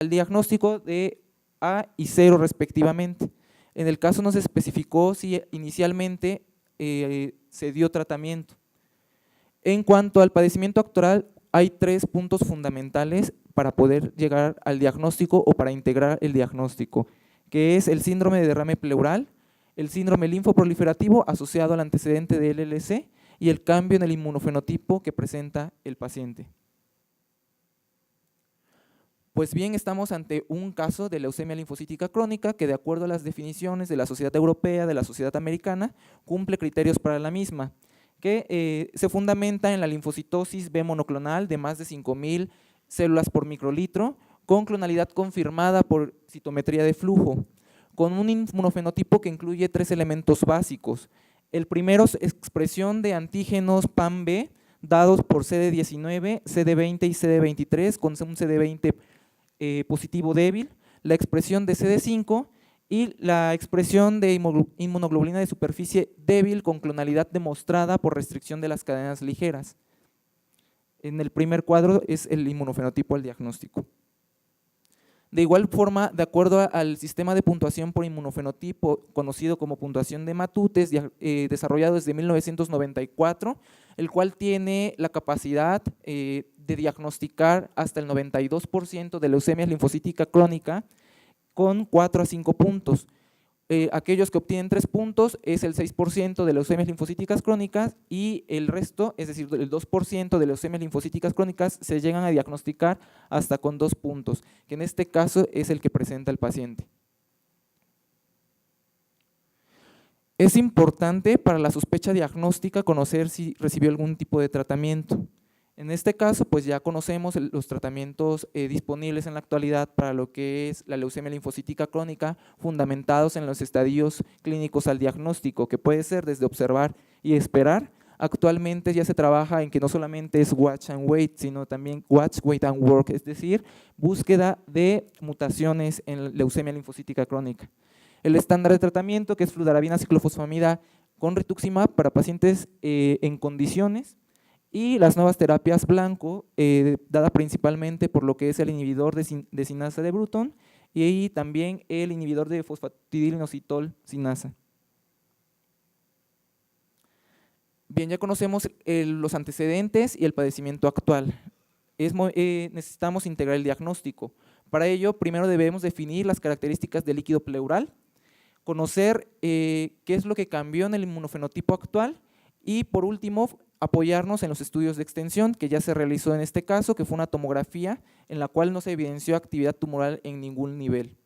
al diagnóstico de A y 0 respectivamente. En el caso no se especificó si inicialmente se dio tratamiento. En cuanto al padecimiento actual, hay 3 puntos fundamentales para poder llegar al diagnóstico o para integrar el diagnóstico, que es el síndrome de derrame pleural, el síndrome linfoproliferativo asociado al antecedente de LLC y el cambio en el inmunofenotipo que presenta el paciente. Pues bien, estamos ante un caso de leucemia linfocítica crónica que, de acuerdo a las definiciones de la Sociedad Europea, de la Sociedad Americana, cumple criterios para la misma, que se fundamenta en la linfocitosis B monoclonal de más de 5.000 células por microlitro, con clonalidad confirmada por citometría de flujo, con un inmunofenotipo que incluye 3 elementos básicos. El primero es expresión de antígenos PAM-B dados por CD19, CD20 y CD23, con un CD20 positivo débil, la expresión de CD5 y la expresión de inmunoglobulina de superficie débil con clonalidad demostrada por restricción de las cadenas ligeras. En el primer cuadro es el inmunofenotipo al diagnóstico. De igual forma, de acuerdo al sistema de puntuación por inmunofenotipo, conocido como puntuación de Matutes, desarrollado desde 1994, el cual tiene la capacidad de diagnosticar hasta el 92% de leucemia linfocítica crónica con 4 a 5 puntos. Aquellos que obtienen 3 puntos es el 6% de leucemias linfocíticas crónicas y el resto, es decir, el 2% de leucemias linfocíticas crónicas se llegan a diagnosticar hasta con 2 puntos, que en este caso es el que presenta el paciente. Es importante para la sospecha diagnóstica conocer si recibió algún tipo de tratamiento. En este caso, pues ya conocemos los tratamientos disponibles en la actualidad para lo que es la leucemia linfocítica crónica, fundamentados en los estadios clínicos al diagnóstico, que puede ser desde observar y esperar. Actualmente ya se trabaja en que no solamente es watch and wait, sino también watch, wait and work, es decir, búsqueda de mutaciones en leucemia linfocítica crónica. El estándar de tratamiento, que es fludarabina ciclofosfamida con rituximab para pacientes en condiciones, y las nuevas terapias blanco, dada principalmente por lo que es el inhibidor de sinasa de Bruton y también el inhibidor de fosfatidilinositol sinasa. Bien, ya conocemos los antecedentes y el padecimiento actual. Necesitamos integrar el diagnóstico. Para ello, primero debemos definir las características del líquido pleural, conocer qué es lo que cambió en el inmunofenotipo actual y, por último, apoyarnos en los estudios de extensión que ya se realizó en este caso, que fue una tomografía en la cual no se evidenció actividad tumoral en ningún nivel.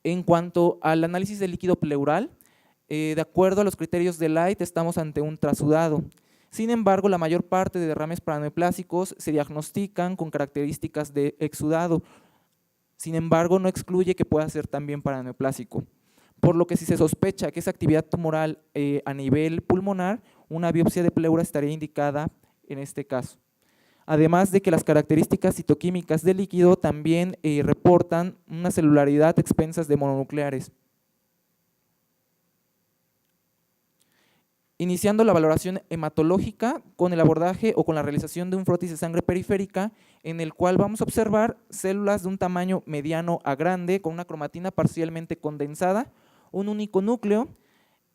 En cuanto al análisis del líquido pleural, de acuerdo a los criterios de Light, estamos ante un trasudado. Sin embargo, la mayor parte de derrames paraneoplásicos se diagnostican con características de exudado. Sin embargo, no excluye que pueda ser también paraneoplásico. Por lo que si se sospecha que es actividad tumoral a nivel pulmonar, una biopsia de pleura estaría indicada en este caso. Además de que las características citoquímicas del líquido también reportan una celularidad a expensas de mononucleares. Iniciando la valoración hematológica con el abordaje o con la realización de un frotis de sangre periférica, en el cual vamos a observar células de un tamaño mediano a grande con una cromatina parcialmente condensada, un único núcleo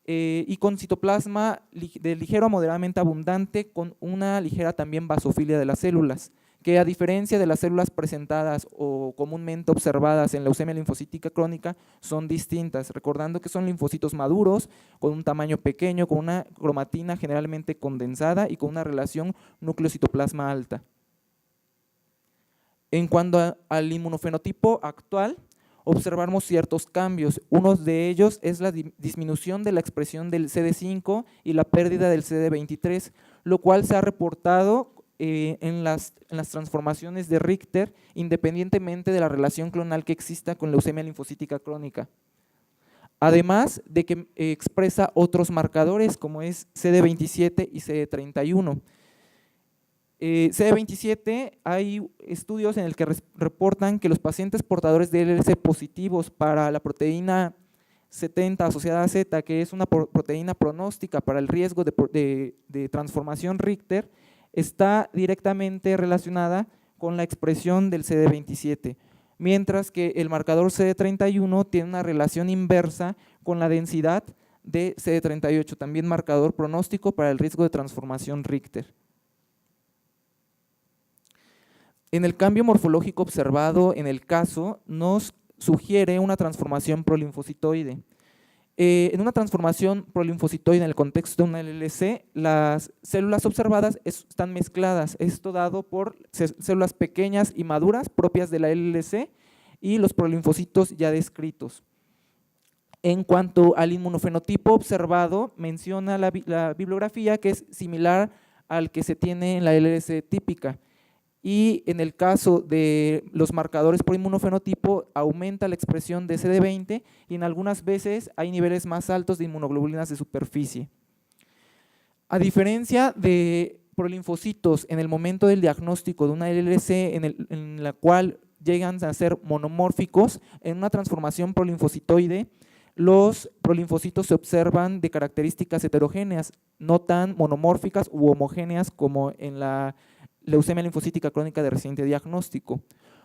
y con citoplasma de ligero a moderadamente abundante, con una ligera también basofilia de las células, que a diferencia de las células presentadas o comúnmente observadas en leucemia linfocítica crónica son distintas, recordando que son linfocitos maduros con un tamaño pequeño, con una cromatina generalmente condensada y con una relación núcleo-citoplasma alta. En cuanto al inmunofenotipo actual, observamos ciertos cambios. Uno de ellos es la disminución de la expresión del CD5 y la pérdida del CD23, lo cual se ha reportado en las transformaciones de Richter, independientemente de la relación clonal que exista con leucemia linfocítica crónica. Además de que expresa otros marcadores como es CD27 y CD31. CD27, hay estudios en el que reportan que los pacientes portadores de LLC positivos para la proteína 70 asociada a Z, que es una proteína pronóstica para el riesgo de transformación Richter, está directamente relacionada con la expresión del CD27, mientras que el marcador CD31 tiene una relación inversa con la densidad de CD38, también marcador pronóstico para el riesgo de transformación Richter. En el cambio morfológico observado en el caso, nos sugiere una transformación prolinfocitoide. En una transformación prolinfocitoide en el contexto de una LLC, las células observadas están mezcladas, esto dado por células pequeñas y maduras propias de la LLC y los prolinfocitos ya descritos. En cuanto al inmunofenotipo observado, menciona la bibliografía que es similar al que se tiene en la LLC típica. Y en el caso de los marcadores por inmunofenotipo, aumenta la expresión de CD20 y en algunas veces hay niveles más altos de inmunoglobulinas de superficie. A diferencia de prolinfocitos en el momento del diagnóstico de una LLC en la cual llegan a ser monomórficos, en una transformación prolinfocitoide, los prolinfocitos se observan de características heterogéneas, no tan monomórficas u homogéneas como en la leucemia linfocítica crónica de reciente diagnóstico,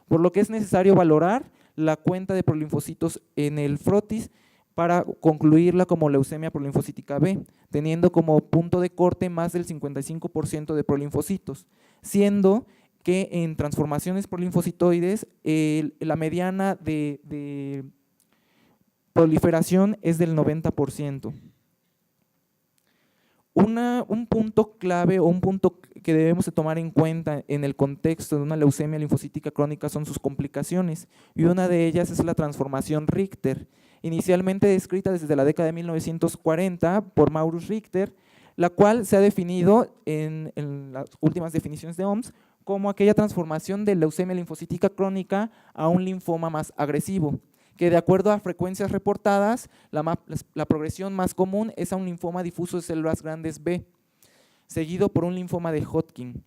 por lo que es necesario valorar la cuenta de prolinfocitos en el frotis para concluirla como leucemia prolinfocítica B, teniendo como punto de corte más del 55% de prolinfocitos, siendo que en transformaciones prolinfocitoides la mediana de proliferación es del 90%. Un punto clave o un punto que debemos de tomar en cuenta en el contexto de una leucemia linfocítica crónica son sus complicaciones, y una de ellas es la transformación Richter, inicialmente descrita desde la década de 1940 por Maurus Richter, la cual se ha definido en las últimas definiciones de OMS como aquella transformación de leucemia linfocítica crónica a un linfoma más agresivo, que de acuerdo a frecuencias reportadas, la progresión más común es a un linfoma difuso de células grandes B, seguido por un linfoma de Hodgkin.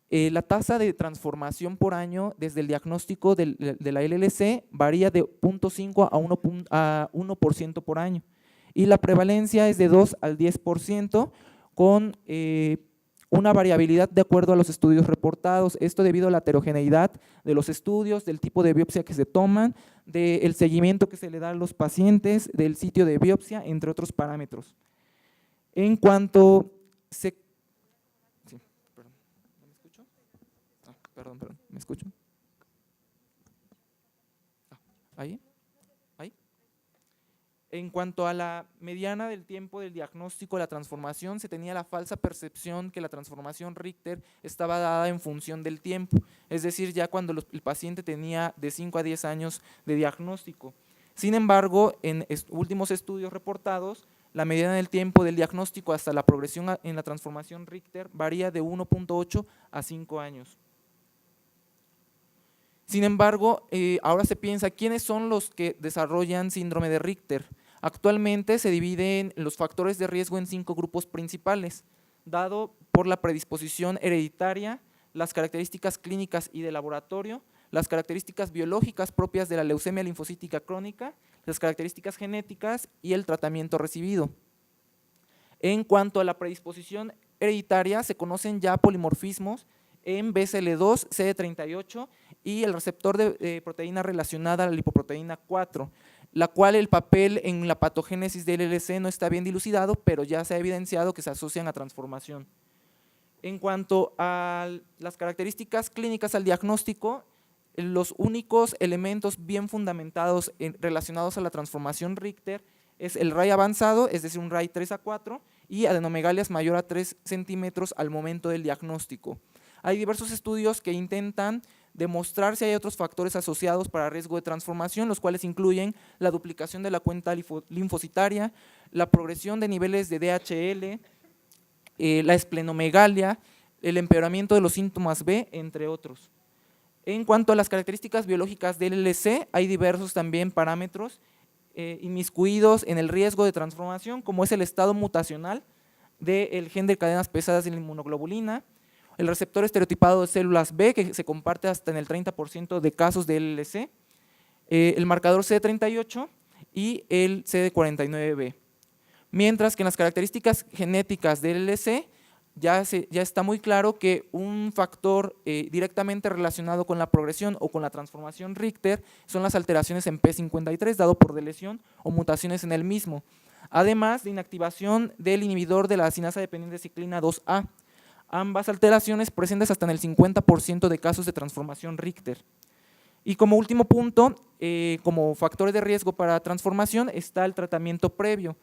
La tasa de transformación por año desde el diagnóstico de la LLC varía de 0.5 a 1% por año, y la prevalencia es de 2 al 10%, con una variabilidad de acuerdo a los estudios reportados, esto debido a la heterogeneidad de los estudios, del tipo de biopsia que se toman, del seguimiento que se le da a los pacientes, del sitio de biopsia, entre otros parámetros. En cuanto se… Sí, perdón, ¿me escucho? Ah, perdón, ¿me escucho? ¿Ahí? En cuanto a la mediana del tiempo del diagnóstico de la transformación, se tenía la falsa percepción que la transformación Richter estaba dada en función del tiempo, es decir, ya cuando el paciente tenía de 5 a 10 años de diagnóstico. Sin embargo, en últimos estudios reportados, la mediana del tiempo del diagnóstico hasta la progresión en la transformación Richter varía de 1.8 a 5 años. Sin embargo, ahora se piensa, ¿quiénes son los que desarrollan síndrome de Richter? Actualmente se dividen los factores de riesgo en 5 grupos principales, dado por la predisposición hereditaria, las características clínicas y de laboratorio, las características biológicas propias de la leucemia linfocítica crónica, las características genéticas y el tratamiento recibido. En cuanto a la predisposición hereditaria, se conocen ya polimorfismos en BCL2, CD38 y el receptor de proteína relacionada a la lipoproteína 4, la cual el papel en la patogénesis del LLC no está bien dilucidado, pero ya se ha evidenciado que se asocian a transformación. En cuanto a las características clínicas al diagnóstico, los únicos elementos bien fundamentados relacionados a la transformación Richter es el RAI avanzado, es decir, un RAI 3 a 4, y adenomegalias mayor a 3 centímetros al momento del diagnóstico. Hay diversos estudios que intentan demostrar si hay otros factores asociados para riesgo de transformación, los cuales incluyen la duplicación de la cuenta linfocitaria, la progresión de niveles de DHL, la esplenomegalia, el empeoramiento de los síntomas B, entre otros. En cuanto a las características biológicas del LLC, hay diversos también parámetros inmiscuidos en el riesgo de transformación, como es el estado mutacional del gen de cadenas pesadas de la inmunoglobulina, el receptor estereotipado de células B, que se comparte hasta en el 30% de casos de LLC, el marcador CD38 y el CD49B. Mientras que en las características genéticas del LLC ya está muy claro que un factor directamente relacionado con la progresión o con la transformación Richter son las alteraciones en P53, dado por deleción o mutaciones en el mismo, además de inactivación del inhibidor de la acinasa dependiente ciclina 2A. Ambas alteraciones presentes hasta en el 50% de casos de transformación Richter. Y como último punto, como factores de riesgo para transformación está el tratamiento previo.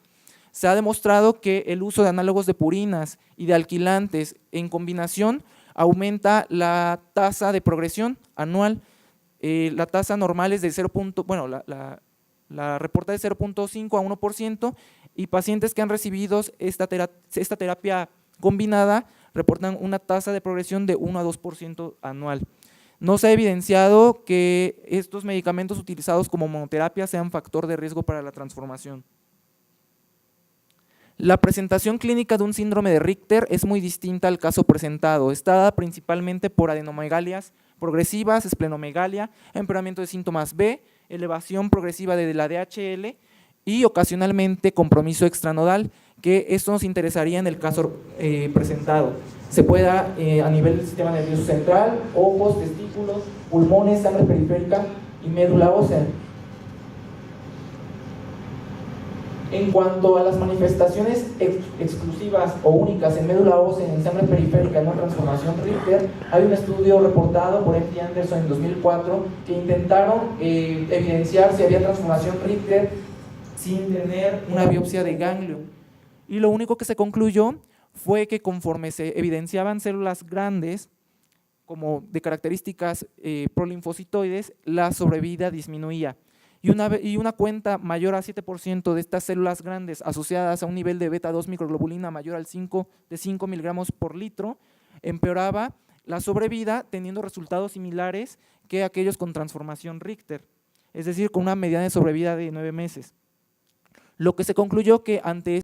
Se ha demostrado que el uso de análogos de purinas y de alquilantes en combinación aumenta la tasa de progresión anual. La tasa normal es de 0. Bueno, la reporta de 0.5 a 1%, y pacientes que han recibido esta terapia combinada reportan una tasa de progresión de 1 a 2% anual. No se ha evidenciado que estos medicamentos utilizados como monoterapia sean factor de riesgo para la transformación. La presentación clínica de un síndrome de Richter es muy distinta al caso presentado. Está dada principalmente por adenomegalias progresivas, esplenomegalia, empeoramiento de síntomas B, elevación progresiva de la DHL y ocasionalmente compromiso extranodal, que esto nos interesaría en el caso presentado. Se puede dar a nivel del sistema nervioso central, ojos, testículos, pulmones, sangre periférica y médula ósea. En cuanto a las manifestaciones exclusivas o únicas en médula ósea, en sangre periférica, en una transformación Richter, hay un estudio reportado por M.T. Anderson en 2004 que intentaron evidenciar si había transformación Richter sin tener una biopsia de ganglio. Y lo único que se concluyó fue que conforme se evidenciaban células grandes, como de características prolinfocitoides, la sobrevida disminuía. Y una cuenta mayor a 7% de estas células grandes asociadas a un nivel de beta-2 microglobulina mayor al 5 miligramos por litro empeoraba la sobrevida, teniendo resultados similares que aquellos con transformación Richter, es decir, con una mediana de sobrevida de 9 meses. Lo que se concluyó que ante